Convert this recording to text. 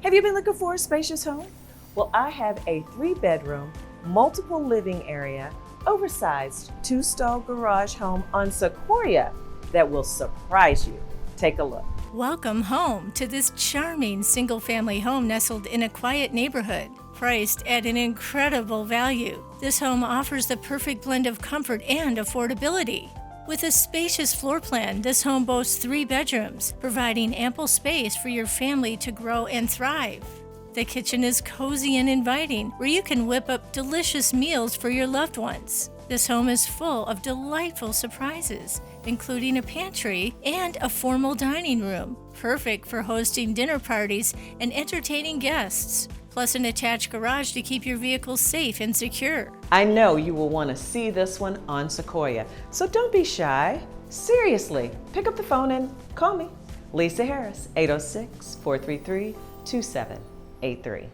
Have you been looking for a spacious home? Well, I have a 3-bedroom, multiple living area, oversized 2-stall garage home on Sequoia that will surprise you. Take a look. Welcome home to this charming single-family home nestled in a quiet neighborhood, priced at an incredible value. This home offers the perfect blend of comfort and affordability. With a spacious floor plan, this home boasts 3 bedrooms, providing ample space for your family to grow and thrive. The kitchen is cozy and inviting, where you can whip up delicious meals for your loved ones. This home is full of delightful surprises, including a pantry and a formal dining room, perfect for hosting dinner parties and entertaining guests, plus an attached garage to keep your vehicle safe and secure. I know you will want to see this one on Sequoia, so don't be shy. Seriously, pick up the phone and call me. Lisa Harris, 806-433-2783.